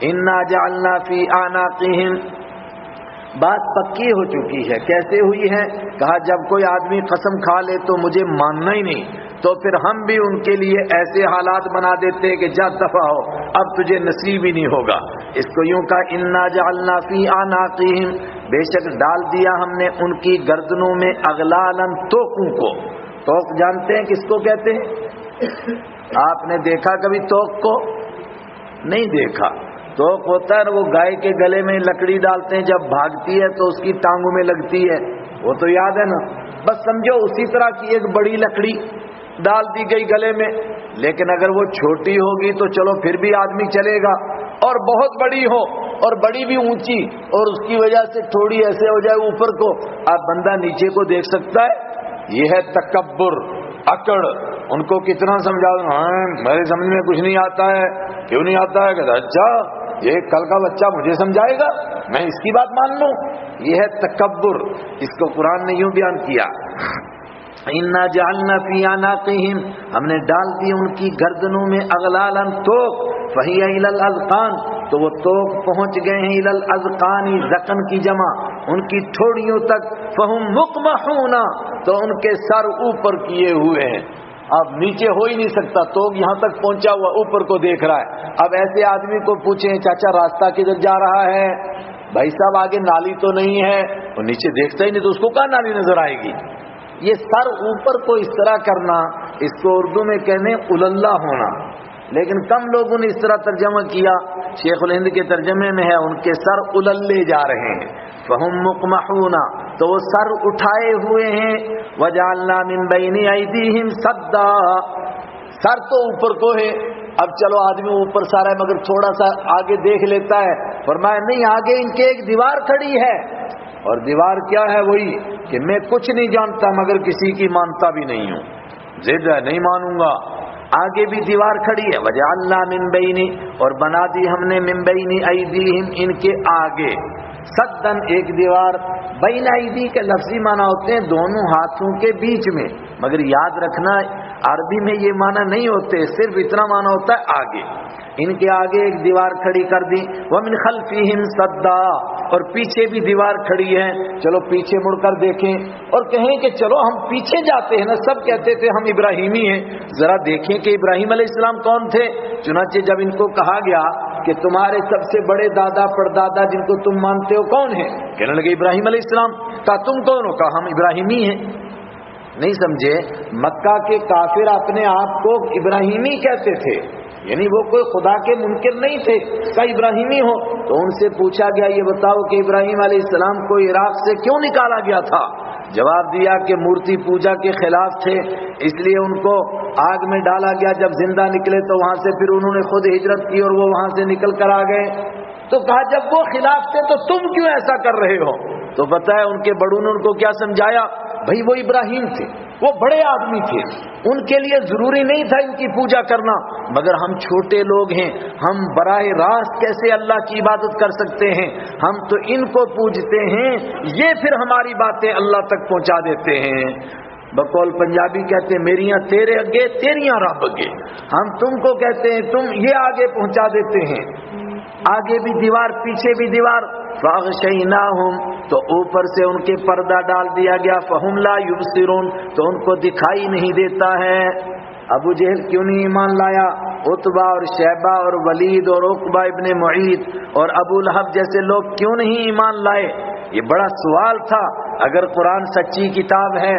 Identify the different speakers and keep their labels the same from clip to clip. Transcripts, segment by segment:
Speaker 1: انا جعلنا فی اعناقہم، بات پکی ہو چکی ہے. کیسے ہوئی ہے؟ کہا جب کوئی آدمی قسم کھا لے تو مجھے ماننا ہی نہیں، تو پھر ہم بھی ان کے لیے ایسے حالات بنا دیتے کہ جا دفع ہو، اب تجھے نصیب ہی نہیں ہوگا. اس کو یوں کہا انا جعلنا فی اعناقہم، بے شک ڈال دیا ہم نے ان کی گردنوں میں اغلالا، توقوں کو. توق جانتے ہیں کس کو کہتے ہیں؟ آپ نے دیکھا کبھی توق کو؟ نہیں دیکھا. توق ہوتا ہے وہ گائے کے گلے میں لکڑی ڈالتے ہیں، جب بھاگتی ہے تو اس کی ٹانگوں میں لگتی ہے، وہ تو یاد ہے نا. بس سمجھو اسی طرح کی ایک بڑی لکڑی ڈال دی گئی گلے میں. لیکن اگر وہ چھوٹی ہوگی تو چلو پھر بھی آدمی چلے گا، اور بہت بڑی ہو اور بڑی بھی اونچی، اور اس کی وجہ سے تھوڑی ایسے ہو جائے اوپر کو، اب بندہ نیچے کو دیکھ سکتا ہے. یہ ہے تکبر، اکڑ. ان کو کتنا سمجھاؤ، ہاں میرے سمجھ میں کچھ نہیں آتا ہے. کیوں نہیں آتا ہے؟ کہتا اچھا یہ کل کا بچہ مجھے سمجھائے گا، میں اس کی بات مان لوں. یہ ہے تکبر. اس کو قرآن نے یوں بیان کیا انا جعلنا فی اعناقہم، ہم نے ڈال دی ان کی گردنوں میں اغلالا، توق. فہی الی الاذقان، تو وہ توق پہنچ گئے ہیں الی الاذقان، ذقن کی جمع، ان کی ٹھوڑیوں تک. فہم مقمحون، تو ان کے سر اوپر کیے ہوئے ہیں. اب نیچے ہو ہی نہیں سکتا، تو یہاں تک پہنچا ہوا اوپر کو دیکھ رہا ہے. اب ایسے آدمی کو پوچھیں چاچا راستہ کدھر جا رہا ہے؟ بھائی صاحب آگے نالی تو نہیں ہے، وہ نیچے دیکھتا ہی نہیں تو اس کو کہاں نالی نظر آئے گی؟ یہ سر اوپر کو اس طرح کرنا، اس کو اردو میں کہنے اوللہ ہونا. لیکن کم لوگوں نے اس طرح ترجمہ کیا. شیخ الہند کے ترجمے میں ہے ان کے سر اللے جا رہے ہیں. فہم مقمحون، تو وہ سر اٹھائے ہوئے ہیں. وجعلنا من بین ایدیہم سدا، سر تو اوپر کو ہے. اب چلو آدمی اوپر سارا ہے مگر تھوڑا سا آگے دیکھ لیتا ہے. فرمایا نہیں، آگے ان کے ایک دیوار کھڑی ہے، اور دیوار کیا ہے؟ وہی کہ میں کچھ نہیں جانتا مگر کسی کی مانتا بھی نہیں ہوں، ضد ہے نہیں مانوں گا. آگے بھی دیوار کھڑی ہے. وجعلنا من بین، اور بنا دی ہم نے من بین ایدیہم، ان کے آگے، سدن ایک دیوار. بین ایدی کے لفظی معنی ہوتے ہیں دونوں ہاتھوں کے بیچ میں، مگر یاد رکھنا عربی میں یہ معنی نہیں ہوتے، صرف اتنا معنی ہوتا ہے آگے. ان کے آگے ایک دیوار کھڑی کر دی. ومن خلفہم سدا، اور پیچھے بھی دیوار کھڑی ہے. چلو پیچھے مڑ کر دیکھیں اور کہیں کہ چلو ہم پیچھے جاتے ہیں نا، سب کہتے تھے ہم ابراہیمی ہیں، ذرا دیکھیں کہ ابراہیم علیہ السلام کون تھے. چنانچہ جب ان کو کہا گیا کہ تمہارے سب سے بڑے دادا پردادا جن کو تم مانتے ہو کون ہیں؟ کہنے لگے ابراہیم علیہ السلام. کہا تم کون ہو؟ کہا ہم ابراہیمی ہیں. نہیں سمجھے؟ مکہ کے کافر اپنے آپ کو ابراہیمی کہتے تھے، یعنی وہ کوئی خدا کے منکر نہیں تھے. کا ابراہیمی ہو تو ان سے پوچھا گیا یہ بتاؤ کہ ابراہیم علیہ السلام کو عراق سے کیوں نکالا گیا تھا؟ جواب دیا کہ مورتی پوجا کے خلاف تھے، اس لیے ان کو آگ میں ڈالا گیا. جب زندہ نکلے تو وہاں سے پھر انہوں نے خود ہجرت کی اور وہ وہاں سے نکل کر آ گئے. تو کہا جب وہ خلاف تھے تو تم کیوں ایسا کر رہے ہو؟ تو بتایا ان کے بڑوں نے ان کو کیا سمجھایا، بھائی وہ ابراہیم تھے، وہ بڑے آدمی تھے، ان کے لیے ضروری نہیں تھا ان کی پوجا کرنا، مگر ہم چھوٹے لوگ ہیں، ہم براہ راست کیسے اللہ کی عبادت کر سکتے ہیں؟ ہم تو ان کو پوجتے ہیں، یہ پھر ہماری باتیں اللہ تک پہنچا دیتے ہیں. بقول پنجابی کہتے ہیں میریاں تیرے اگے تیریاں رب اگے. ہم تم کو کہتے ہیں تم یہ آگے پہنچا دیتے ہیں. آگے بھی دیوار پیچھے بھی دیوار. فاغشیناہم، تو اوپر سے ان کے پردہ ڈال دیا گیا. فہم لا یبصرون، تو ان کو دکھائی نہیں دیتا ہے. ابو جہل کیوں نہیں ایمان لایا؟ عتبہ اور شیبہ اور ولید اور عقبہ ابن معیط اور ابو لہب جیسے لوگ کیوں نہیں ایمان لائے؟ یہ بڑا سوال تھا. اگر قرآن سچی کتاب ہے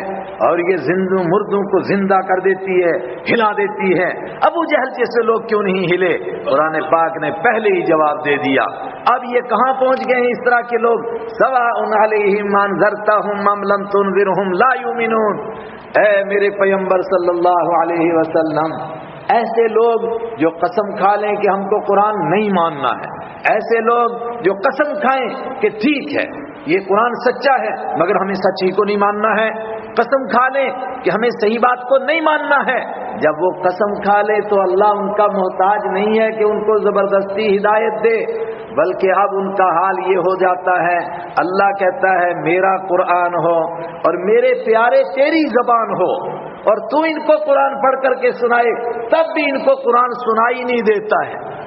Speaker 1: اور یہ زندوں مردوں کو زندہ کر دیتی ہے، ہلا دیتی ہے، ابو جہل جیسے لوگ کیوں نہیں ہلے؟ قرآن پاک نے پہلے ہی جواب دے دیا. اب یہ کہاں پہنچ گئے ہیں اس طرح کے لوگ؟ سواء علیہم انذرتہم ام لم تنذرہم لا یؤمنون. اے میرے پیغمبر صلی اللہ علیہ وسلم، ایسے لوگ جو قسم کھا لیں کہ ہم کو قرآن نہیں ماننا ہے، ایسے لوگ جو قسم کھائیں کہ ٹھیک ہے یہ قرآن سچا ہے مگر ہمیں سچ ہی کو نہیں ماننا ہے، قسم کھا لیں کہ ہمیں صحیح بات کو نہیں ماننا ہے. جب وہ قسم کھا لے تو اللہ ان کا محتاج نہیں ہے کہ ان کو زبردستی ہدایت دے، بلکہ اب ان کا حال یہ ہو جاتا ہے، اللہ کہتا ہے میرا قرآن ہو اور میرے پیارے تیری زبان ہو، اور تو ان کو قرآن پڑھ کر کے سنائے، تب بھی ان کو قرآن سنائی نہیں دیتا ہے.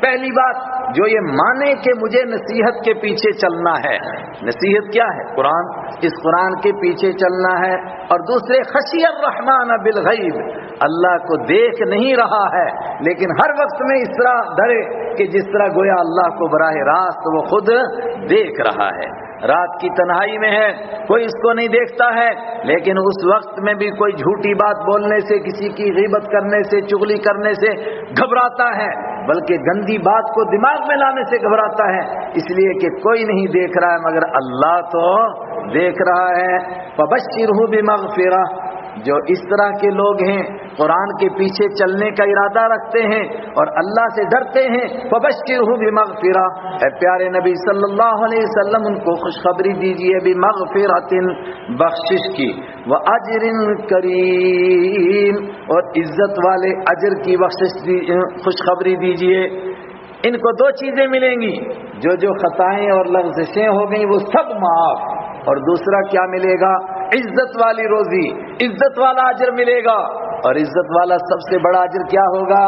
Speaker 1: پہلی بات جو یہ مانے کہ مجھے نصیحت کے پیچھے چلنا ہے، نصیحت کیا ہے؟ قرآن، اس قرآن کے پیچھے چلنا ہے. اور دوسرے خشی الرحمن بالغیب، اللہ کو دیکھ نہیں رہا ہے لیکن ہر وقت میں اس طرح ڈرے کہ جس طرح گویا اللہ کو براہ راست وہ خود دیکھ رہا ہے. رات کی تنہائی میں ہے، کوئی اس کو نہیں دیکھتا ہے، لیکن اس وقت میں بھی کوئی جھوٹی بات بولنے سے، کسی کی غیبت کرنے سے، چغلی کرنے سے گھبراتا ہے، بلکہ گندی بات کو دماغ میں لانے سے گھبراتا ہے، اس لیے کہ کوئی نہیں دیکھ رہا ہے مگر اللہ تو دیکھ رہا ہے. فبشرہ بمغفرہ، جو اس طرح کے لوگ ہیں، قرآن کے پیچھے چلنے کا ارادہ رکھتے ہیں اور اللہ سے ڈرتے ہیں، فبشرہ بمغفرہ، اے پیارے نبی صلی اللہ علیہ وسلم ان کو خوشخبری دیجئے بمغفرۃ، بخشش کی، واجر کریم، اور عزت والے اجر کی خوشخبری دیجئے. ان کو دو چیزیں ملیں گی، جو خطائیں اور لغزشیں ہو گئیں وہ سب معاف، اور دوسرا کیا ملے گا؟ عزت والی روزی، عزت والا اجر ملے گا. اور عزت والا سب سے بڑا اجر کیا ہوگا؟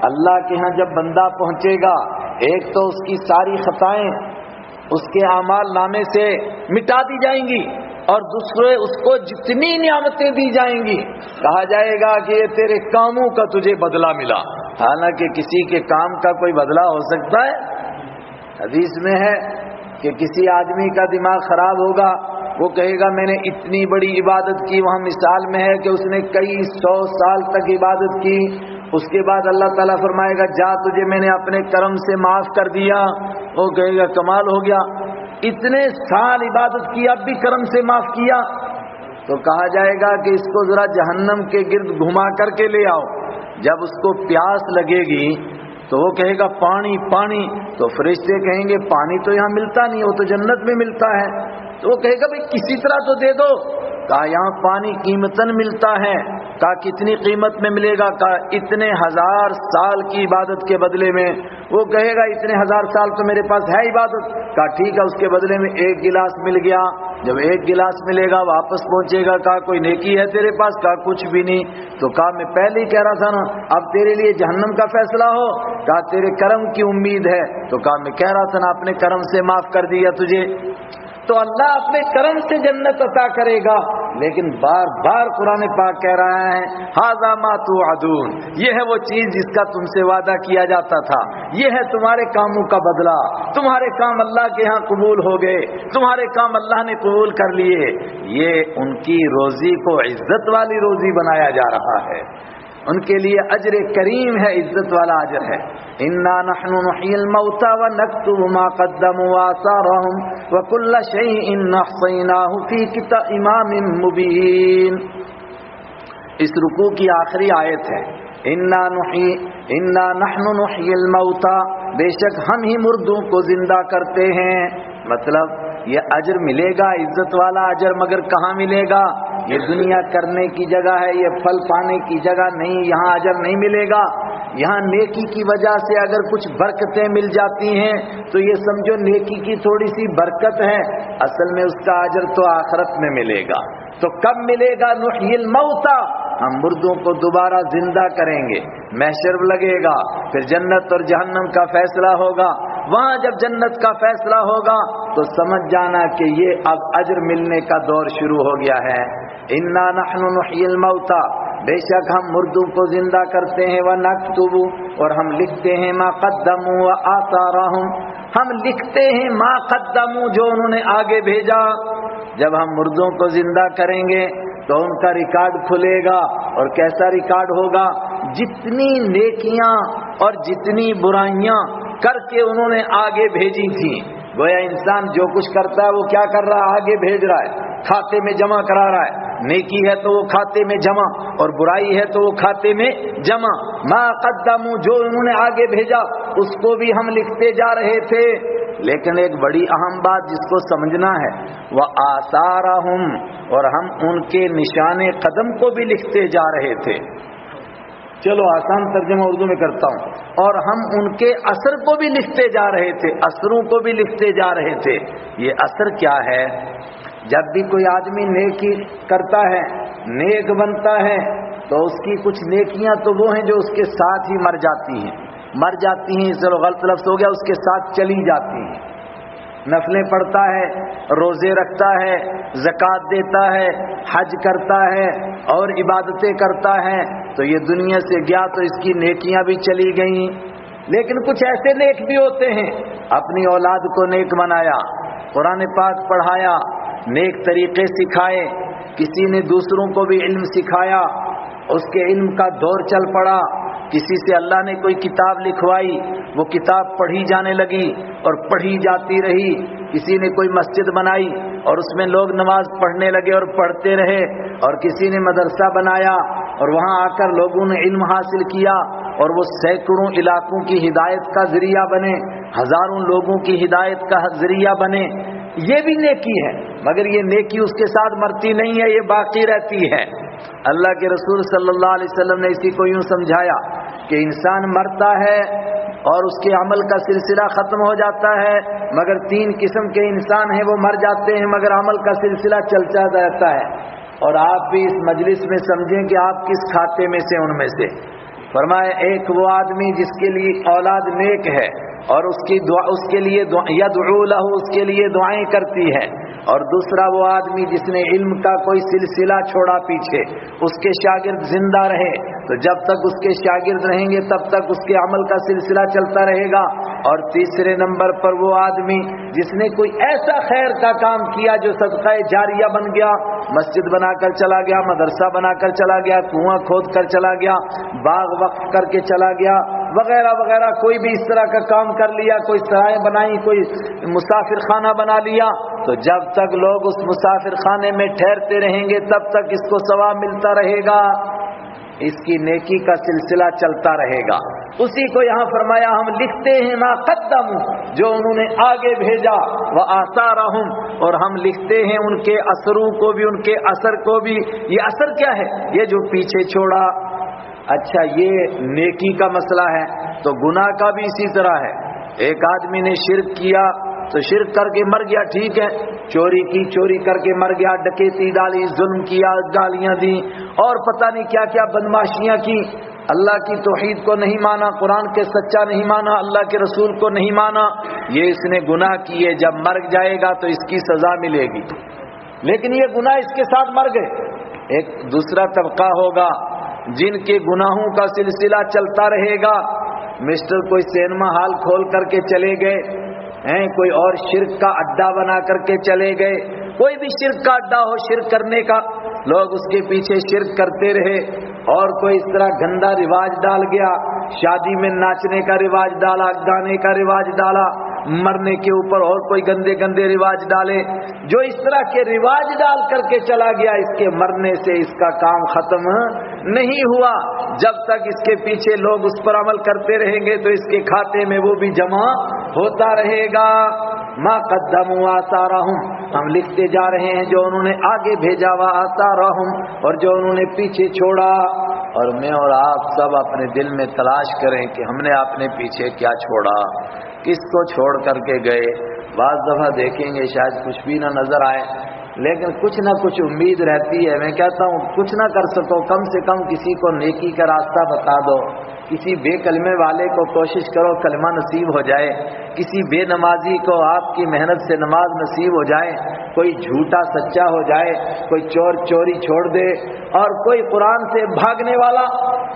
Speaker 1: اللہ کے ہاں جب بندہ پہنچے گا، ایک تو اس کی ساری خطائیں اس کے اعمال نامے سے مٹا دی جائیں گی، اور دوسرے اس کو جتنی نعمتیں دی جائیں گی، کہا جائے گا کہ یہ تیرے کاموں کا تجھے بدلہ ملا. حالانکہ کسی کے کام کا کوئی بدلہ ہو سکتا ہے؟ حدیث میں ہے کہ کسی آدمی کا دماغ خراب ہوگا، وہ کہے گا میں نے اتنی بڑی عبادت کی، وہاں مثال میں ہے کہ اس نے کئی 100 سال تک عبادت کی، اس کے بعد اللہ تعالیٰ فرمائے گا جا تجھے میں نے اپنے کرم سے معاف کر دیا. وہ کہے گا کمال ہو گیا، اتنے سال عبادت کی اب بھی کرم سے معاف کیا. تو کہا جائے گا کہ اس کو ذرا جہنم کے گرد گھما کر کے لے آؤ. جب اس کو پیاس لگے گی تو وہ کہے گا پانی پانی، تو فرشتے کہیں گے پانی تو یہاں ملتا نہیں، وہ تو جنت میں ملتا ہے. تو وہ کہے گا بھئی کسی طرح تو دے دو. کہا یہاں پانی قیمتاً ملتا ہے. کہا کتنی قیمت میں ملے گا؟ کہا اتنے 1000 سال کی عبادت کے بدلے میں. وہ کہے گا اتنے 1000 سال تو میرے پاس ہے عبادت. کہا ٹھیک ہے، اس کے بدلے میں 1 گلاس مل گیا. جب 1 گلاس ملے گا واپس پہنچے گا، کہا کوئی نیکی ہے تیرے پاس؟ کہا کچھ بھی نہیں. تو کہا میں پہلے ہی کہہ رہا تھا نا اب تیرے لیے جہنم کا فیصلہ ہو. کہا تیرے کرم کی امید ہے. تو کہا میں کہہ رہا تھا نا اپنے کرم سے معاف کر دیا تجھے. تو اللہ اپنے کرم سے جنت عطا کرے گا، لیکن بار بار قرآن پاک کہہ رہا ہے ھذا ما توعدون، یہ ہے وہ چیز جس کا تم سے وعدہ کیا جاتا تھا، یہ ہے تمہارے کاموں کا بدلہ. تمہارے کام اللہ کے ہاں قبول ہو گئے، تمہارے کام اللہ نے قبول کر لیے. یہ ان کی روزی کو عزت والی روزی بنایا جا رہا ہے، ان کے لیے اجر کریم ہے، عزت والا اجر ہے. انا نحن نحيي الموتى ونكتب ما قدموا وآثارهم وكل شيء احصيناه في امام مبين. اس رکوع کی آخری آیت ہے انا نحن نحيي الموتى، بے شک ہم ہی مردوں کو زندہ کرتے ہیں. مطلب یہ اجر ملے گا، عزت والا اجر، مگر کہاں ملے گا؟ یہ دنیا کرنے کی جگہ ہے، یہ پھل پانے کی جگہ نہیں. یہاں اجر نہیں ملے گا. یہاں نیکی کی وجہ سے اگر کچھ برکتیں مل جاتی ہیں تو یہ سمجھو نیکی کی تھوڑی سی برکت ہے، اصل میں اس کا اجر تو آخرت میں ملے گا. تو کب ملے گا؟ نحیی الموتى، ہم مردوں کو دوبارہ زندہ کریں گے، محشر لگے گا، پھر جنت اور جہنم کا فیصلہ ہوگا. وہاں جب جنت کا فیصلہ ہوگا تو سمجھ جانا کہ یہ اب اجر ملنے کا دور شروع ہو گیا ہے. انا نحن نحيي الموتى، بے شک ہم مردوں کو زندہ کرتے ہیں، ونکتب، اور ہم لکھتے ہیں، ما قدموا وآثارهم، ہم لکھتے ہیں ما قدموا، جو انہوں نے آگے بھیجا. جب ہم مردوں کو زندہ کریں گے تو ان کا ریکارڈ کھلے گا، اور کیسا ریکارڈ ہوگا؟ جتنی نیکیاں اور جتنی برائیاں کر کے انہوں نے آگے بھیجی تھیں. گویا انسان جو کچھ کرتا ہے وہ کیا کر رہا ہے؟ آگے بھیج رہا ہے، کھاتے میں جمع کرا رہا ہے. نیکی ہے تو وہ کھاتے میں جمع، اور برائی ہے تو وہ کھاتے میں جمع. ما قدموا، جو انہوں نے آگے بھیجا اس کو بھی ہم لکھتے جا رہے تھے. لیکن ایک بڑی اہم بات جس کو سمجھنا ہے، وآثارهم، اور ہم ان کے نشان قدم کو بھی لکھتے جا رہے تھے. چلو آسان ترجمہ اردو میں کرتا ہوں. اور ہم ان کے اثر کو بھی لکھتے جا رہے تھے، اثروں کو بھی لکھتے جا رہے تھے. یہ اثر کیا ہے؟ جب بھی کوئی آدمی نیکی کرتا ہے، نیک بنتا ہے، تو اس کی کچھ نیکیاں تو وہ ہیں جو اس کے ساتھ ہی مر جاتی ہیں، مر جاتی ہیں، چلو غلط لفظ ہو گیا، اس کے ساتھ چلی جاتی ہیں، نفلیں پڑھتا ہے، روزے رکھتا ہے، زکوٰۃ دیتا ہے، حج کرتا ہے اور عبادتیں کرتا ہے، تو یہ دنیا سے گیا تو اس کی نیکیاں بھی چلی گئیں۔ لیکن کچھ ایسے نیک بھی ہوتے ہیں، اپنی اولاد کو نیک بنایا، قرآن پاک پڑھایا، نیک طریقے سکھائے، کسی نے دوسروں کو بھی علم سکھایا، اس کے علم کا دور چل پڑا، کسی سے اللہ نے کوئی کتاب لکھوائی، وہ کتاب پڑھی جانے لگی اور پڑھی جاتی رہی، کسی نے کوئی مسجد بنائی اور اس میں لوگ نماز پڑھنے لگے اور پڑھتے رہے، اور کسی نے مدرسہ بنایا اور وہاں آ کر لوگوں نے علم حاصل کیا اور وہ سینکڑوں علاقوں کی ہدایت کا ذریعہ بنے، ہزاروں لوگوں کی ہدایت کا ذریعہ بنے۔ یہ بھی نیکی ہے، مگر یہ نیکی اس کے ساتھ مرتی نہیں ہے، یہ باقی رہتی ہے۔ اللہ کے رسول صلی اللہ علیہ وسلم نے اسی کو یوں سمجھایا کہ انسان مرتا ہے اور اس کے عمل کا سلسلہ ختم ہو جاتا ہے، مگر 3 قسم کے انسان ہیں، وہ مر جاتے ہیں مگر عمل کا سلسلہ چلتا رہتا ہے۔ اور آپ بھی اس مجلس میں سمجھیں کہ آپ کس کھاتے میں سے ان میں سے۔ فرمایا ایک وہ آدمی جس کے لیے اولاد نیک ہے اور اس کی دعا اس کے لیے یدعو لہ، اس کے لیے دعائیں کرتی ہے، اور دوسرا وہ آدمی جس نے علم کا کوئی سلسلہ چھوڑا پیچھے، اس کے شاگرد زندہ رہے، تو جب تک اس کے شاگرد رہیں گے تب تک اس کے عمل کا سلسلہ چلتا رہے گا۔ اور تیسرے نمبر پر وہ آدمی جس نے کوئی ایسا خیر کا کام کیا جو صدقہ جاریہ بن گیا، مسجد بنا کر چلا گیا، مدرسہ بنا کر چلا گیا، کنواں کھود کر چلا گیا، باغ وقف کر کے چلا گیا، وغیرہ وغیرہ، کوئی بھی اس طرح کا کام کر لیا، کوئی سرائیں بنائی، کوئی مسافر خانہ بنا لیا، تو جب تک لوگ اس مسافر خانے میں ٹھہرتے رہیں گے تب تک اس کو ثواب ملتا رہے گا، اس کی نیکی کا سلسلہ چلتا رہے گا۔ اسی کو یہاں فرمایا ہم لکھتے ہیں ما قدموا، جو انہوں نے آگے بھیجا، وآثارہم، اور ہم لکھتے ہیں ان کے اثروں کو بھی، ان کے اثر کو بھی۔ یہ اثر کیا ہے؟ یہ جو پیچھے چھوڑا۔ اچھا، یہ نیکی کا مسئلہ ہے، تو گناہ کا بھی اسی طرح ہے۔ ایک آدمی نے شرک کیا تو شرک کر کے مر گیا، ٹھیک ہے، چوری کی، چوری کر کے مر گیا، ڈکیتی ڈالی، ظلم کیا، گالیاں دی اور پتہ نہیں کیا کیا بدماشیاں کی، اللہ کی توحید کو نہیں مانا، قرآن کے سچا نہیں مانا، اللہ کے رسول کو نہیں مانا، یہ اس نے گناہ کیے، جب مر جائے گا تو اس کی سزا ملے گی۔ لیکن یہ گناہ اس کے ساتھ مر گئے۔ ایک دوسرا طبقہ ہوگا جن کے گناہوں کا سلسلہ چلتا رہے گا، مسٹر کوئی سینما ہال کھول کر کے چلے گئے ہیں، کوئی اور شرک کا اڈا بنا کر کے چلے گئے، کوئی بھی شرک کا اڈا ہو، شرک کرنے کا، لوگ اس کے پیچھے شرک کرتے رہے، اور کوئی اس طرح گندا رواج ڈال گیا، شادی میں ناچنے کا رواج ڈالا، گانے کا رواج ڈالا، مرنے کے اوپر اور کوئی گندے گندے رواج ڈالے، جو اس طرح کے رواج ڈال کر کے چلا گیا، اس کے مرنے سے اس کا کام ختم نہیں ہوا۔ جب تک اس کے پیچھے لوگ اس پر عمل کرتے رہیں گے تو اس کے کھاتے میں وہ بھی جمع ہوتا رہے گا۔ ما قدموا آثارہم، ہم لکھتے جا رہے ہیں جو انہوں نے آگے بھیجا، وآثارہم، اور جو انہوں نے پیچھے چھوڑا۔ اور میں اور آپ سب اپنے دل میں تلاش کریں کہ ہم نے اپنے پیچھے کیا چھوڑا، کس کو چھوڑ کر کے گئے۔ بعض دفعہ دیکھیں گے شاید کچھ بھی نہ نظر آئے، لیکن کچھ نہ کچھ امید رہتی ہے۔ میں کہتا ہوں کچھ نہ کر سکو، کم سے کم کسی کو نیکی کا راستہ بتا دو، کسی بے کلمے والے کو کوشش کرو کلمہ نصیب ہو جائے، کسی بے نمازی کو آپ کی محنت سے نماز نصیب ہو جائے، کوئی جھوٹا سچا ہو جائے، کوئی چور چوری چھوڑ دے، اور کوئی قرآن سے بھاگنے والا،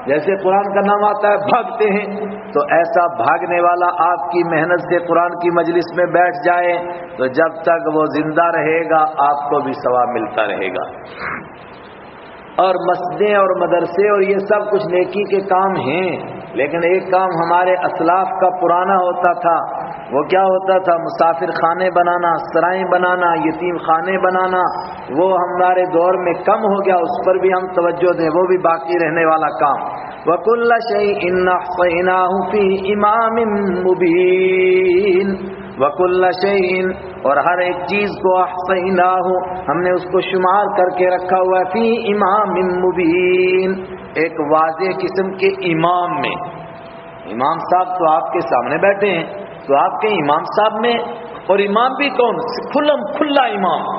Speaker 1: جیسے قرآن کا نام آتا ہے بھاگتے ہیں، تو ایسا بھاگنے والا آپ کی محنت سے قرآن کی مجلس میں بیٹھ جائے، تو جب تک وہ زندہ رہے گا آپ کو بھی ثواب ملتا رہے گا۔ اور مسجدیں اور مدرسے اور یہ سب کچھ نیکی کے کام ہیں، لیکن ایک کام ہمارے اسلاف کا پرانا ہوتا تھا، وہ کیا ہوتا تھا؟ مسافر خانے بنانا، سرائیں بنانا، یتیم خانے بنانا، وہ ہمارے دور میں کم ہو گیا، اس پر بھی ہم توجہ دیں، وہ بھی باقی رہنے والا کام۔ وَكُلَّ شَيْءٍ أَحْصَيْنَاهُ فِي إِمَامٍ مُبِينٍ، وَكُلَّ شَيْءٍ، اور ہر ایک چیز کو احصیناہ، ہم نے اس کو شمار کر کے رکھا ہوا ہے، فی امام مبین، ایک واضح قسم کے امام میں۔ امام صاحب تو آپ کے سامنے بیٹھے ہیں، تو آپ کے امام صاحب میں، اور امام بھی کون؟ کھلا امام،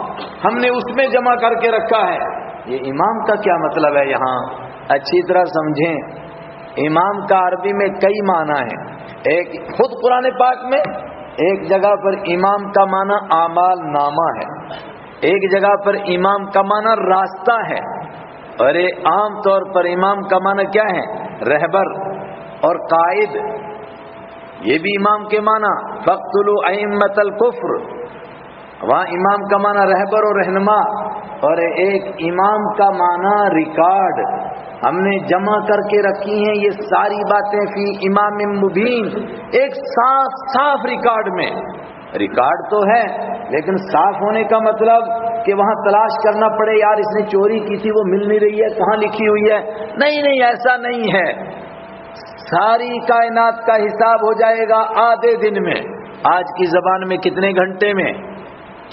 Speaker 1: ہم نے اس میں جمع کر کے رکھا ہے۔ یہ امام کا کیا مطلب ہے یہاں؟ اچھی طرح سمجھیں، امام کا عربی میں کئی معنی ہیں. ایک خود قرآن پاک میں ایک جگہ پر امام کا معنی اعمال نامہ ہے، ایک جگہ پر امام کا معنی راستہ ہے، اور عام طور پر امام کا معنی کیا ہے؟ رہبر اور قائد. یہ بھی امام کے معنی فاقتلوا ائمۃ الکفر، وہاں امام کا معنی رہبر اور رہنما. اور ایک امام کا معنی ریکارڈ. ہم نے جمع کر کے رکھی ہیں یہ ساری باتیں فی امام مبین، ایک صاف صاف ریکارڈ میں. ریکارڈ تو ہے لیکن صاف ہونے کا مطلب کہ وہاں تلاش کرنا پڑے یار اس نے چوری کی تھی وہ مل نہیں رہی ہے، کہاں لکھی ہوئی ہے. نہیں، ایسا نہیں ہے. ساری کائنات کا حساب ہو جائے گا آدھے دن میں. آج کی زبان میں کتنے گھنٹے میں؟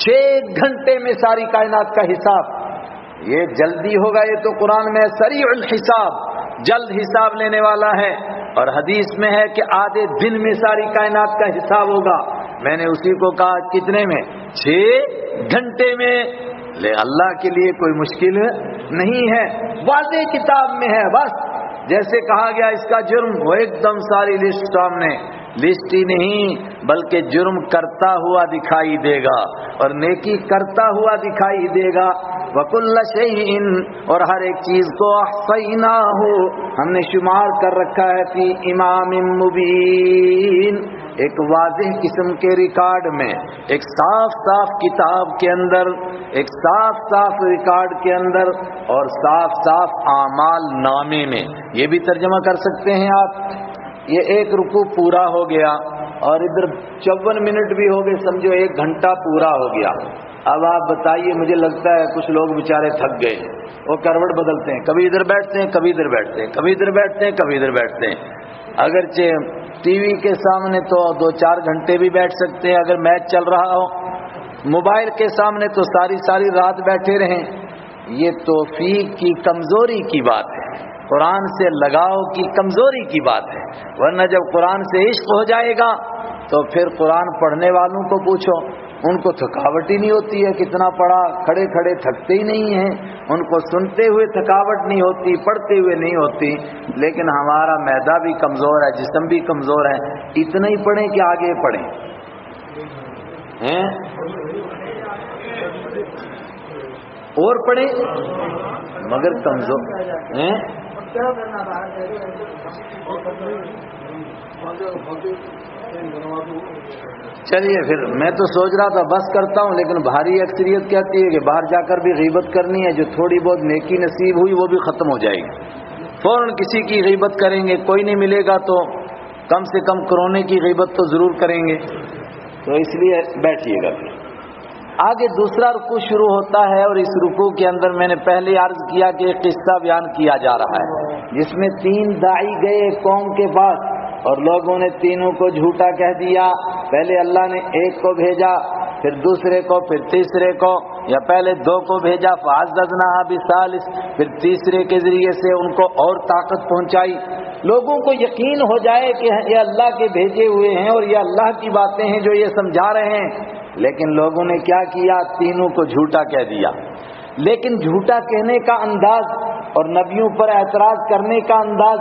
Speaker 1: 6 گھنٹے میں ساری کائنات کا حساب. یہ جلدی ہوگا، یہ تو قرآن میں سریع الحساب، جلد حساب لینے والا ہے. اور حدیث میں ہے کہ آدھے دن میں ساری کائنات کا حساب ہوگا. میں نے اسی کو کہا کتنے میں؟ 6 گھنٹے میں. لے اللہ کے لیے کوئی مشکل نہیں ہے، واضح کتاب میں ہے. بس جیسے کہا گیا اس کا جرم، وہ ایک دم ساری لسٹ سامنے. لسٹ ہی نہیں بلکہ جرم کرتا ہوا دکھائی دے گا اور نیکی کرتا ہوا دکھائی دے گا. وَكُلَّ شَيْءٍ، اور ہر ایک چیز کو احصیناہ، ہم نے شمار کر رکھا ہے فی امام مبین، ایک واضح قسم کے ریکارڈ میں، ایک صاف صاف کتاب کے اندر، ایک صاف صاف ریکارڈ کے اندر، اور صاف صاف اعمال نامے میں. یہ بھی ترجمہ کر سکتے ہیں آپ. یہ ایک رکوع پورا ہو گیا اور ادھر 54 منٹ بھی ہو گئے، سمجھو 1 گھنٹہ پورا ہو گیا. اب آپ بتائیے، مجھے لگتا ہے کچھ لوگ بیچارے تھک گئے، وہ کروٹ بدلتے ہیں، کبھی ادھر بیٹھتے ہیں کبھی ادھر بیٹھتے ہیں، کبھی ادھر بیٹھتے ہیں کبھی ادھر بیٹھتے ہیں. اگرچہ ٹی وی کے سامنے تو 2-4 گھنٹے بھی بیٹھ سکتے ہیں اگر میچ چل رہا ہو، موبائل کے سامنے تو ساری رات بیٹھے رہیں. یہ توفیق کی کمزوری کی بات ہے، قرآن سے لگاؤ کی کمزوری کی بات ہے. ورنہ جب قرآن سے عشق ہو جائے گا تو پھر قرآن پڑھنے والوں کو پوچھو، ان کو تھکاوٹ ہی نہیں ہوتی ہے. کتنا پڑھا، کھڑے کھڑے تھکتے ہی نہیں ہیں. ان کو سنتے ہوئے تھکاوٹ نہیں ہوتی، پڑھتے ہوئے نہیں ہوتی. لیکن ہمارا معدہ بھی کمزور ہے، جسم بھی کمزور ہے. اتنا ہی پڑھیں کہ آگے پڑھیں اور پڑھیں مگر کمزور ہیں. چلیے پھر میں تو سوچ رہا تھا بس کرتا ہوں، لیکن بھاری اکثریت کہتی ہے کہ باہر جا کر بھی غیبت کرنی ہے، جو تھوڑی بہت نیکی نصیب ہوئی وہ بھی ختم ہو جائے گی. فوراً کسی کی غیبت کریں گے، کوئی نہیں ملے گا تو کم سے کم کرونے کی غیبت تو ضرور کریں گے. تو اس لیے بیٹھیے گا. پھر آگے دوسرا رکوع شروع ہوتا ہے، اور اس رکوع کے اندر میں نے پہلے عرض کیا کہ ایک قصہ بیان کیا جا رہا ہے جس میں 3 داعی گئے قوم کے پاس اور لوگوں نے تینوں کو جھوٹا کہہ دیا. پہلے اللہ نے ایک کو بھیجا، پھر دوسرے کو، پھر تیسرے کو، یا پہلے 2 کو بھیجا فَعَزَّزْنَاهَا بِثَالِثٍ، پھر تیسرے کے ذریعے سے ان کو اور طاقت پہنچائی. لوگوں کو یقین ہو جائے کہ یہ اللہ کے بھیجے ہوئے ہیں اور یہ اللہ کی باتیں ہیں جو یہ سمجھا رہے ہیں. لیکن لوگوں نے کیا کیا؟ تینوں کو جھوٹا کہہ دیا. لیکن جھوٹا کہنے کا انداز اور نبیوں پر اعتراض کرنے کا انداز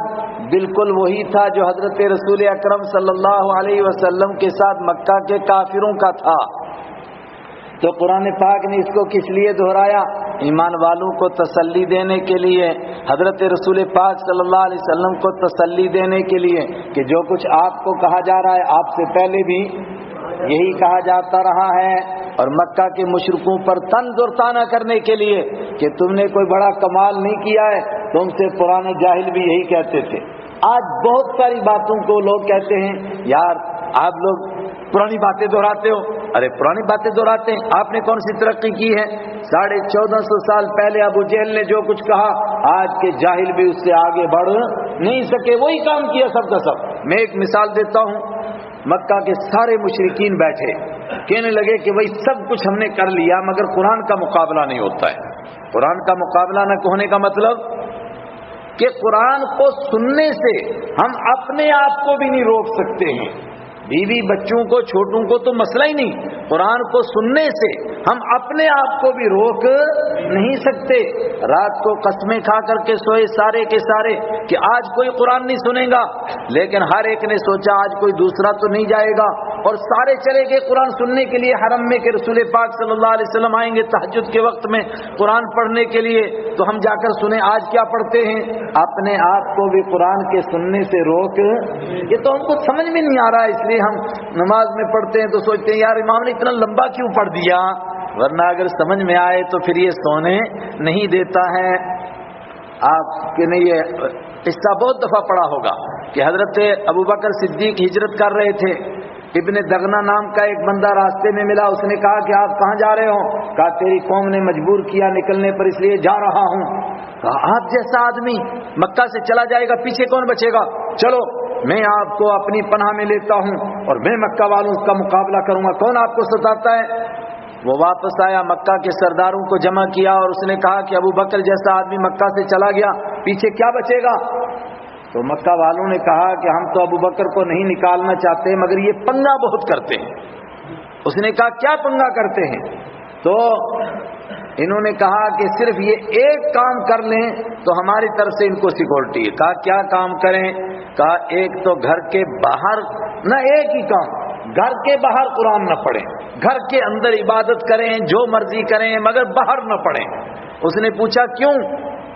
Speaker 1: بالکل وہی تھا جو حضرت رسول اکرم صلی اللہ علیہ وسلم کے ساتھ مکہ کے کافروں کا تھا. تو قرآن پاک نے اس کو کس لیے دہرایا؟ ایمان والوں کو تسلی دینے کے لیے، حضرت رسول پاک صلی اللہ علیہ وسلم کو تسلی دینے کے لیے کہ جو کچھ آپ کو کہا جا رہا ہے آپ سے پہلے بھی یہی کہا جاتا رہا ہے. اور مکہ کے مشرکوں پر طنز اور طعنہ کرنے کے لیے کہ تم نے کوئی بڑا کمال نہیں کیا ہے، تم سے پرانے جاہل بھی یہی کہتے تھے. آج بہت ساری باتوں کو لوگ کہتے ہیں یار آپ لوگ پرانی باتیں دہراتے ہو. ارے پرانی باتیں دہراتے ہیں، آپ نے کون سی ترقی کی ہے؟ 1450 سال پہلے ابو جہل نے جو کچھ کہا آج کے جاہل بھی اس سے آگے بڑھ نہیں سکے، وہی کام کیا سب کا سب. میں ایک مثال دیتا ہوں. مکہ کے سارے مشرکین بیٹھے کہنے لگے کہ بھائی سب کچھ ہم نے کر لیا مگر قرآن کا مقابلہ نہیں ہوتا ہے. قرآن کا مقابلہ نہ ہونے کا مطلب کہ قرآن کو سننے سے ہم اپنے آپ کو بھی نہیں روک سکتے ہیں. بیوی بچوں کو چھوٹوں کو تو مسئلہ ہی نہیں، قرآن کو سننے سے ہم اپنے آپ کو بھی روک نہیں سکتے۔ رات کو قسمیں کھا کر کے سوئے سارے کے سارے کہ آج کوئی قرآن نہیں سنے گا، لیکن ہر ایک نے سوچا آج کوئی دوسرا تو نہیں جائے گا، اور سارے چلے گئے قرآن سننے کے لیے حرم میں کہ رسول پاک صلی اللہ علیہ وسلم آئیں گے تہجد کے وقت میں قرآن پڑھنے کے لیے، تو ہم جا کر سنیں آج کیا پڑھتے ہیں۔ اپنے آپ کو بھی قرآن کے سننے سے روک، یہ تو ہم کو سمجھ میں نہیں آ رہا ہے، اس لیے ہم نماز میں پڑھتے ہیں تو سوچتے ہیں یار امام نے اتنا لمبا کیوں پڑھ دیا، ورنہ اگر سمجھ میں آئے تو پھر یہ سونے نہیں دیتا ہے۔ آپ نے یہ قصہ بہت دفعہ پڑھا ہوگا کہ حضرت ابوبکر صدیق ہجرت کر رہے تھے، ابن دغنہ نام کا ایک بندہ راستے میں ملا، اس نے کہا کہ آپ کہاں جا رہے ہو؟ کہا تیری قوم نے مجبور کیا نکلنے پر اس لیے جا رہا ہوں۔ کہا آپ جیسا آدمی مکہ سے چلا جائے گا پیچھے کون بچے گا، چلو میں آپ کو اپنی پناہ میں لیتا ہوں اور میں مکہ والوں کا مقابلہ کروں گا، کون آپ کو ستاتا ہے۔ وہ واپس آیا، مکہ کے سرداروں کو جمع کیا اور اس نے کہا کہ ابو بکر جیسا آدمی مکہ سے چلا گیا، پیچھے کیا بچے گا؟ تو مکہ والوں نے کہا کہ ہم تو ابو بکر کو نہیں نکالنا چاہتے مگر یہ پنگا بہت کرتے ہیں۔ اس نے کہا کیا پنگا کرتے ہیں؟ تو انہوں نے کہا کہ صرف یہ ایک کام کر لیں تو ہماری طرف سے ان کو سیکورٹی ہے۔ کہا کیا کام کریں؟ کہا ایک تو گھر کے باہر نہ، ایک ہی کام، گھر کے باہر قرآن نہ پڑھیں، گھر کے اندر عبادت کریں جو مرضی کریں مگر باہر نہ پڑھیں۔ اس نے پوچھا کیوں؟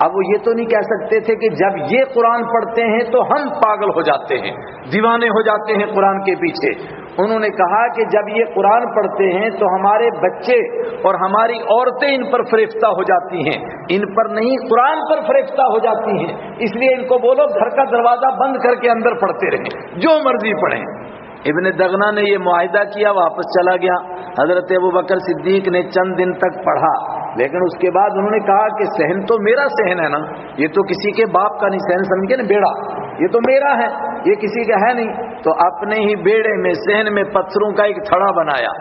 Speaker 1: اب وہ یہ تو نہیں کہہ سکتے تھے کہ جب یہ قرآن پڑھتے ہیں تو ہم پاگل ہو جاتے ہیں، دیوانے ہو جاتے ہیں قرآن کے پیچھے۔ انہوں نے کہا کہ جب یہ قرآن پڑھتے ہیں تو ہمارے بچے اور ہماری عورتیں ان پر فریفتہ ہو جاتی ہیں، ان پر نہیں قرآن پر فریفتہ ہو جاتی ہیں، اس لیے ان کو بولو گھر کا دروازہ بند کر کے اندر پڑھتے رہیں جو مرضی پڑھیں۔ ابن دغنہ نے یہ معاہدہ کیا، واپس چلا گیا۔ حضرت ابوبکر صدیق نے چند دن تک پڑھا، لیکن اس کے بعد انہوں نے کہا کہ صحن تو میرا صحن ہے نا، یہ تو کسی کے باپ کا نہیں، صحن سمجھ کے نا بیڑا، یہ تو میرا ہے، یہ کسی کا ہے نہیں۔ تو اپنے ہی بیڑے میں صحن میں پتھروں کا ایک تھڑا بنایا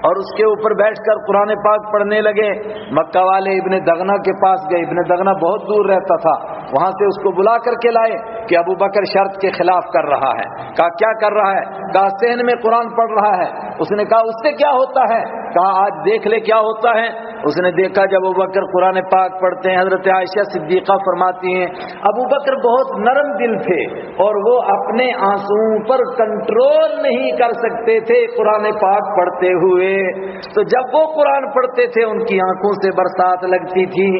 Speaker 1: اور اس کے اوپر بیٹھ کر قرآن پاک پڑھنے لگے۔ مکہ والے ابن دغنہ کے پاس گئے، ابن دغنہ بہت دور رہتا تھا، وہاں سے اس کو بلا کر کے لائے کہ ابو بکر شرط کے خلاف کر رہا ہے۔ کہا کیا کر رہا ہے؟ کہا صحن میں قرآن پڑھ رہا ہے۔ اس نے کہا اس سے کیا ہوتا ہے؟ کہا آج دیکھ لے کیا ہوتا ہے۔ اس نے دیکھا جب ابو بکر قرآن پاک پڑھتے ہیں، حضرت عائشہ صدیقہ فرماتی ہیں ابو بکر بہت نرم دل تھے اور وہ اپنے آنسوؤں پر کنٹرول نہیں کر سکتے تھے قرآن پاک پڑھتے ہوئے، تو جب وہ قرآن پڑھتے تھے ان کی آنکھوں سے برسات لگتی تھی،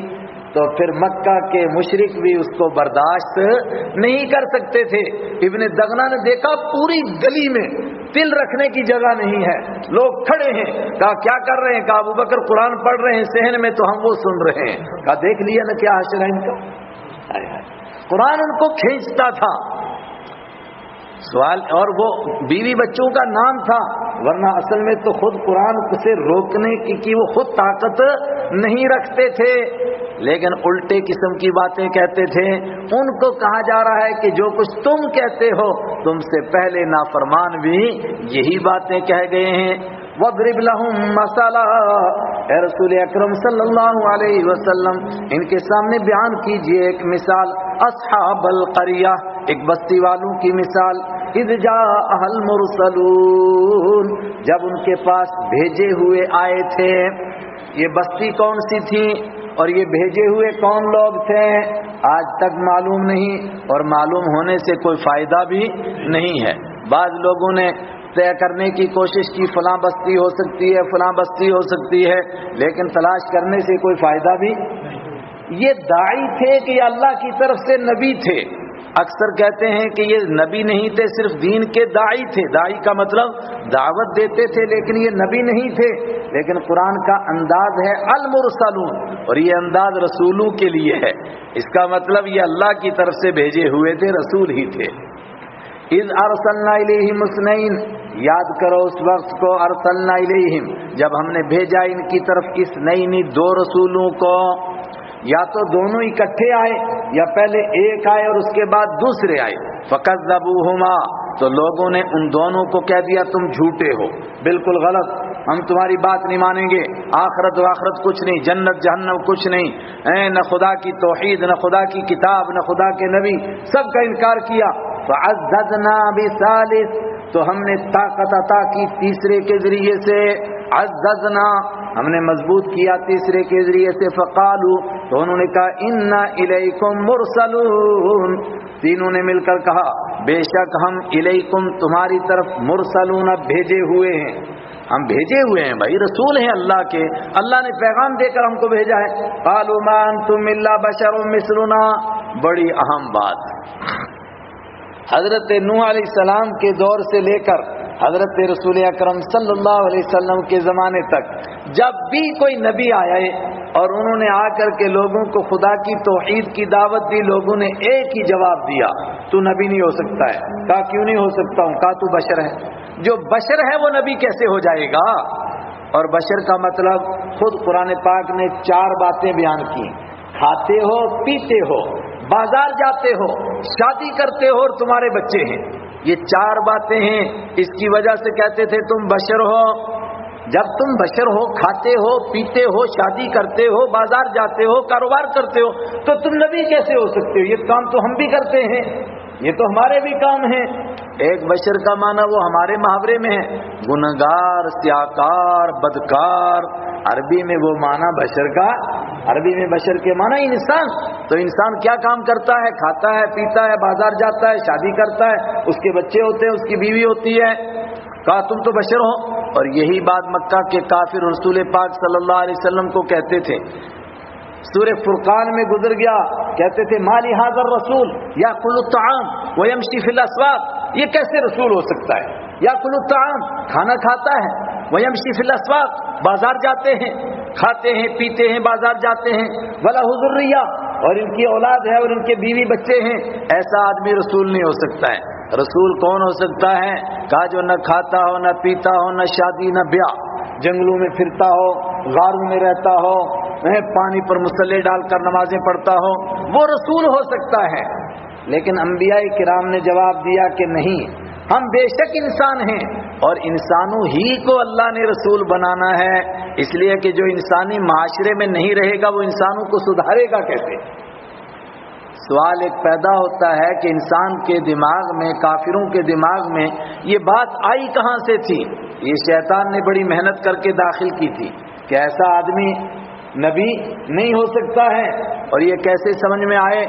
Speaker 1: تو پھر مکہ کے مشرک بھی اس کو برداشت نہیں کر سکتے تھے۔ ابن دغنہ نے دیکھا پوری گلی میں دل رکھنے کی جگہ نہیں ہے، لوگ کھڑے ہیں۔ کہا کیا کر رہے ہیں؟ کہا ابو بکر قرآن پڑھ رہے ہیں صحن میں تو ہم وہ سن رہے ہیں۔ کہا دیکھ لیا نا کیا حشر ہے ان کا، قرآن ان کو کھینچتا تھا۔ سوال، اور وہ بیوی بچوں کا نام تھا، ورنہ اصل میں تو خود قرآن سے روکنے کی وہ خود طاقت نہیں رکھتے تھے، لیکن الٹے قسم کی باتیں کہتے تھے۔ ان کو کہا جا رہا ہے کہ جو کچھ تم کہتے ہو تم سے پہلے نافرمان بھی یہی باتیں کہہ گئے ہیں۔ وَاضْرِبْ لَهُمْ مَثَلًا، اے رسول اکرم صلی اللہ علیہ وسلم ان کے سامنے بیان کیجئے ایک مثال، اصحاب القریہ، ایک بستی والوں کی مثال، اذ جاء المرسلون، جب ان کے پاس بھیجے ہوئے آئے تھے۔ یہ بستی کون سی تھی اور یہ بھیجے ہوئے کون لوگ تھے آج تک معلوم نہیں، اور معلوم ہونے سے کوئی فائدہ بھی نہیں ہے۔ بعض لوگوں نے طے کرنے کی کوشش کی فلاں بستی ہو سکتی ہے، فلاں بستی ہو سکتی ہے، لیکن تلاش کرنے سے کوئی فائدہ بھی نہیں۔ یہ داعی تھے کہ یہ اللہ کی طرف سے نبی تھے، اکثر کہتے ہیں کہ یہ نبی نہیں تھے، صرف دین کے داعی تھے۔ داعی کا مطلب دعوت دیتے تھے، لیکن یہ نبی نہیں تھے۔ لیکن قرآن کا انداز ہے المرسلون، اور یہ انداز رسولوں کے لیے ہے، اس کا مطلب یہ اللہ کی طرف سے بھیجے ہوئے تھے، رسول ہی تھے۔ اذ ارسلنا الیہم اثنین، یاد کرو اس وقت کو، ارسلنا الیہم، جب ہم نے بھیجا ان کی طرف اثنین، دو رسولوں کو، یا تو دونوں اکٹھے آئے یا پہلے ایک آئے اور اس کے بعد دوسرے آئے۔ فکذبوہما، تو لوگوں نے ان دونوں کو کہہ دیا تم جھوٹے ہو، بالکل غلط، ہم تمہاری بات نہیں مانیں گے، آخرت و آخرت کچھ نہیں، جنت جہنم کچھ نہیں، نہ خدا کی توحید، نہ خدا کی کتاب، نہ خدا کے نبی، سب کا انکار کیا۔ فعززنا بثالث، تو ہم نے طاقت عطا کی تیسرے کے ذریعے سے، عززنا ہم نے مضبوط کیا تیسرے کے ذریعے سے، فقالو تو انہوں نے کہا انا الیکم مرسلون، تینوں نے مل کر کہا بے شک ہم الیکم تمہاری طرف مرسلون بھیجے ہوئے ہیں، ہم بھیجے ہوئے ہیں بھائی، رسول ہیں اللہ کے، اللہ نے پیغام دے کر ہم کو بھیجا ہے۔ قالوا ما انتم الا بشر مثلنا، بڑی اہم بات، حضرت نوح علیہ السلام کے دور سے لے کر حضرت رسول اکرم صلی اللہ علیہ وسلم کے زمانے تک جب بھی کوئی نبی آیا ہے اور انہوں نے آ کر کے لوگوں کو خدا کی توحید کی دعوت دی، لوگوں نے ایک ہی جواب دیا، تو نبی نہیں ہو سکتا ہے۔ کہا کیوں نہیں ہو سکتا ہوں؟ کہا تو بشر ہے، جو بشر ہے وہ نبی کیسے ہو جائے گا؟ اور بشر کا مطلب خود قرآن پاک نے 4 باتیں بیان کی، کھاتے ہو، پیتے ہو، بازار جاتے ہو، شادی کرتے ہو اور تمہارے بچے ہیں، یہ 4 باتیں ہیں، اس کی وجہ سے کہتے تھے تم بشر ہو۔ جب تم بشر ہو، کھاتے ہو، پیتے ہو، شادی کرتے ہو، بازار جاتے ہو، کاروبار کرتے ہو، تو تم نبی کیسے ہو سکتے ہو؟ یہ کام تو ہم بھی کرتے ہیں، یہ تو ہمارے بھی کام ہیں۔ ایک بشر کا معنی وہ ہمارے محاورے میں ہے، گنہگار، سیاکار، بدکار، عربی میں وہ معنی بشر کا، عربی میں بشر کے معنی انسان۔ تو انسان کیا کام کرتا ہے؟ کھاتا ہے، پیتا ہے، بازار جاتا ہے، شادی کرتا ہے، اس کے بچے ہوتے ہیں، اس کی بیوی ہوتی ہے۔ کہا تم تو بشر ہو۔ اور یہی بات مکہ کے کافر رسول پاک صلی اللہ علیہ وسلم کو کہتے تھے، سورہ فرقان میں گزر گیا، کہتے تھے مالی ھذا الرسول یاکل الطعام ویمشی فی الاسواق، یہ کیسے رسول ہو سکتا ہے؟ یاکل الطعام، کھانا کھاتا ہے، ویمشی فی الاسواق، بازار جاتے ہیں، کھاتے ہیں، پیتے ہیں، بازار جاتے ہیں، ولا ذریہ، اور ان کی اولاد ہے اور ان کے بیوی بچے ہیں، ایسا آدمی رسول نہیں ہو سکتا ہے۔ رسول کون ہو سکتا ہے؟ کہا جو نہ کھاتا ہو، نہ پیتا ہو، نہ شادی، نہ بیاہ، جنگلوں میں پھرتا ہو، غاروں میں رہتا ہو، پانی پر مسلح ڈال کر نمازیں پڑھتا ہو، وہ رسول ہو سکتا ہے۔ لیکن انبیاء کرام نے جواب دیا کہ نہیں، ہم بے شک انسان ہیں اور انسانوں ہی کو اللہ نے رسول بنانا ہے، اس لیے کہ جو انسانی معاشرے میں نہیں رہے گا وہ انسانوں کو سدھارے گا کیسے؟ سوال ایک پیدا ہوتا ہے کہ انسان کے دماغ میں، کافروں کے دماغ میں یہ بات آئی کہاں سے تھی؟ یہ شیطان نے بڑی محنت کر کے داخل کی تھی کہ ایسا آدمی نبی نہیں ہو سکتا ہے۔ اور یہ کیسے سمجھ میں آئے؟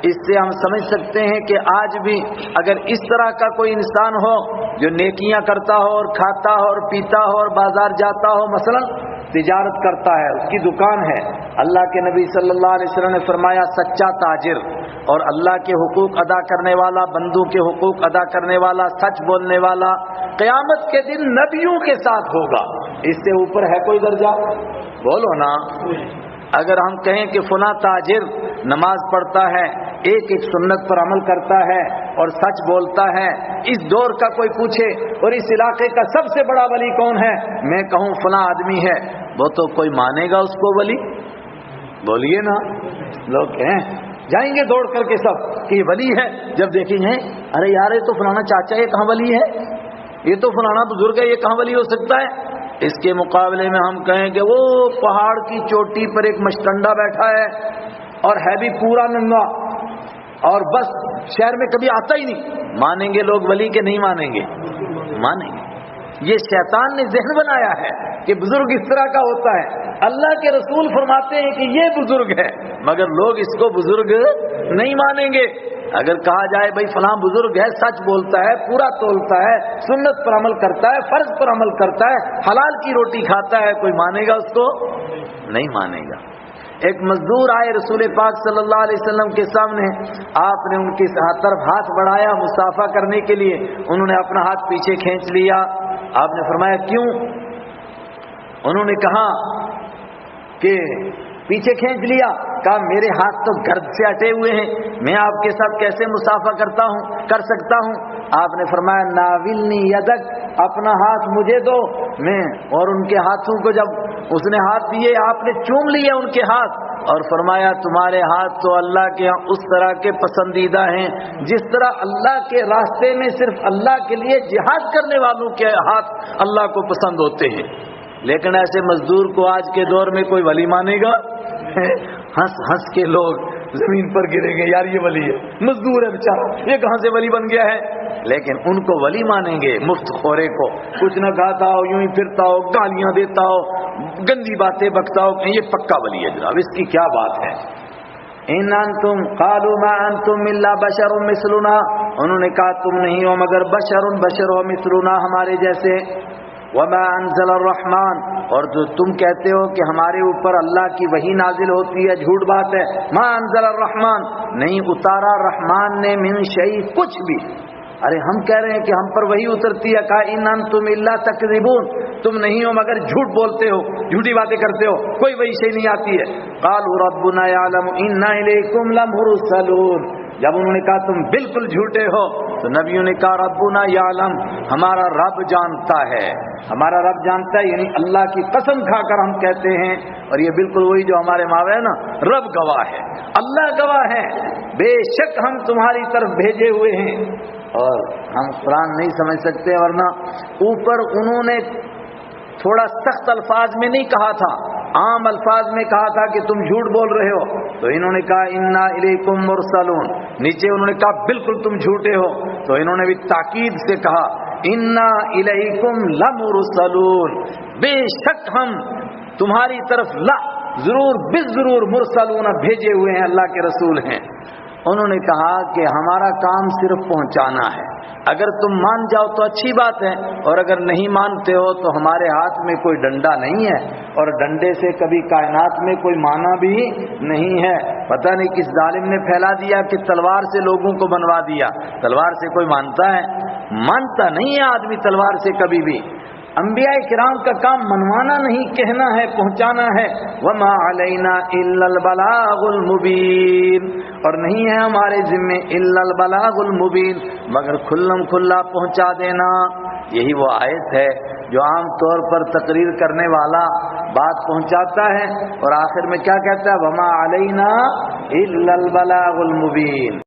Speaker 1: اس سے ہم سمجھ سکتے ہیں کہ آج بھی اگر اس طرح کا کوئی انسان ہو جو نیکیاں کرتا ہو اور کھاتا ہو اور پیتا ہو اور بازار جاتا ہو، مثلا تجارت کرتا ہے، اس کی دکان ہے، اللہ کے نبی صلی اللہ علیہ وسلم نے فرمایا سچا تاجر اور اللہ کے حقوق ادا کرنے والا، بندوں کے حقوق ادا کرنے والا، سچ بولنے والا، قیامت کے دن نبیوں کے ساتھ ہوگا۔ اس سے اوپر ہے کوئی درجہ؟ بولو نا۔ اگر ہم کہیں کہ فلاں تاجر نماز پڑھتا ہے، ایک ایک سنت پر عمل کرتا ہے اور سچ بولتا ہے، اس دور کا کوئی پوچھے اور اس علاقے کا سب سے بڑا ولی کون ہے، میں کہوں فلاں آدمی ہے، وہ تو کوئی مانے گا اس کو ولی؟ بولیے نا۔ لوگ کہیں جائیں گے دوڑ کر کے سب کہ یہ ولی ہے، جب دیکھیں گے ارے یار یہ تو فلانا چاچا، یہ کہاں ولی ہے، یہ تو فلانا بزرگ ہے، یہ کہاں ولی ہو سکتا ہے؟ اس کے مقابلے میں ہم کہیں کہ وہ پہاڑ کی چوٹی پر ایک مشٹنڈا بیٹھا ہے اور ہے بھی پورا ننگا اور بس شہر میں کبھی آتا ہی نہیں، مانیں گے لوگ ولی کے نہیں مانیں گے؟ مانیں گے۔ یہ شیطان نے ذہن بنایا ہے کہ بزرگ اس طرح کا ہوتا ہے۔ اللہ کے رسول فرماتے ہیں کہ یہ بزرگ ہے، مگر لوگ اس کو بزرگ نہیں مانیں گے۔ اگر کہا جائے بھائی فلاں بزرگ ہے، سچ بولتا ہے، پورا تولتا ہے، سنت پر عمل کرتا ہے، فرض پر عمل کرتا ہے، حلال کی روٹی کھاتا ہے، کوئی مانے گا اس کو؟ نہیں مانے گا۔ ایک مزدور آئے رسول پاک صلی اللہ علیہ وسلم کے سامنے، آپ نے ان کی طرف ہاتھ بڑھایا مصافحہ کرنے کے لیے، انہوں نے اپنا ہاتھ پیچھے کھینچ لیا۔ آپ نے فرمایا کیوں؟ انہوں نے کہا کہ پیچھے کھینچ لیا، کہا میرے ہاتھ تو گرد سے اٹے ہوئے ہیں، میں آپ کے ساتھ کیسے مصافحہ کر سکتا ہوں؟ آپ نے فرمایا ناولنی یدک، اپنا ہاتھ مجھے دو، میں اور ان کے ہاتھوں کو جب اس نے ہاتھ دیے آپ نے چوم لیے ان کے ہاتھ اور فرمایا تمہارے ہاتھ تو اللہ کے ہاں اس طرح کے پسندیدہ ہیں جس طرح اللہ کے راستے میں صرف اللہ کے لیے جہاد کرنے والوں کے ہاتھ اللہ کو پسند ہوتے ہیں۔ لیکن ایسے مزدور کو آج کے دور میں کوئی ولی مانے گا؟ ہنس ہنس کے لوگ زمین پر گریں گے، یار یہ ولی ہے، مزدور ہے بیچارہ، یہ کہاں سے ولی بن گیا ہے؟ لیکن ان کو ولی مانیں گے، مفت خورے کو، کچھ نہ کھاتا ہو، یوں ہی پھرتا ہو، گالیاں دیتا ہو، گندی باتیں بکتا ہو، یہ پکا ولی ہے جناب، اس کی کیا بات ہے؟ ان انتم قالوا ما انتم الا بشر مثلنا، انہوں نے کہا تم نہیں ہو مگر بشر ہو مثلنا، ہمارے جیسے۔ وما انزل الرحمن، اور جو تم کہتے ہو کہ ہمارے اوپر اللہ کی وحی نازل ہوتی ہے، جھوٹ بات ہے۔ ما انزل الرحمن، نہیں اتارا رحمان نے، من شیء، کچھ بھی۔ ارے ہم کہہ رہے ہیں کہ ہم پر وحی اترتی ہے، کہا ان انتم الا تکذبون، تم نہیں ہو مگر جھوٹ بولتے ہو، جھوٹی باتیں کرتے ہو، کوئی وحی شیء نہیں آتی ہے۔ قالوا ربنا يعلم انا الیکم لمرسلون، جب انہوں نے کہا تم بالکل جھوٹے ہو تو نبیوں نے کہا ربنا یعلم، ہمارا رب جانتا ہے، ہمارا رب جانتا ہے، یعنی اللہ کی قسم کھا کر ہم کہتے ہیں، اور یہ بالکل وہی جو ہمارے ماوے نا، رب گواہ ہے، اللہ گواہ ہے، بے شک ہم تمہاری طرف بھیجے ہوئے ہیں۔ اور ہم قرآن نہیں سمجھ سکتے، ورنہ اوپر انہوں نے تھوڑا سخت الفاظ میں نہیں کہا تھا، عام الفاظ میں کہا تھا کہ تم جھوٹ بول رہے ہو، تو انہوں نے کہا انا الیکم مرسلون، نیچے انہوں نے کہا بالکل تم جھوٹے ہو، تو انہوں نے بھی تاکید سے کہا انا الیکم لمرسلون، بے شک ہم تمہاری طرف ضرور بالضرور مرسلون، بھیجے ہوئے ہیں، اللہ کے رسول ہیں۔ انہوں نے کہا کہ ہمارا کام صرف پہنچانا ہے، اگر تم مان جاؤ تو اچھی بات ہے، اور اگر نہیں مانتے ہو تو ہمارے ہاتھ میں کوئی ڈنڈا نہیں ہے، اور ڈنڈے سے کبھی کائنات میں کوئی مانا بھی نہیں ہے۔ پتہ نہیں کس ظالم نے پھیلا دیا کہ تلوار سے لوگوں کو بنوا دیا، تلوار سے کوئی مانتا ہے؟ مانتا نہیں ہے آدمی تلوار سے کبھی بھی۔ انبیاء کرام کا کام منوانا نہیں، کہنا ہے، پہنچانا ہے۔ وما علینا الا البلاغ المبین، اور نہیں ہے ہمارے ذمے الا البلاغ المبین، مگر کھلم کھلا پہنچا دینا۔ یہی وہ آیت ہے جو عام طور پر تقریر کرنے والا بات پہنچاتا ہے اور آخر میں کیا کہتا ہے؟ وما علینا الا البلاغ المبین۔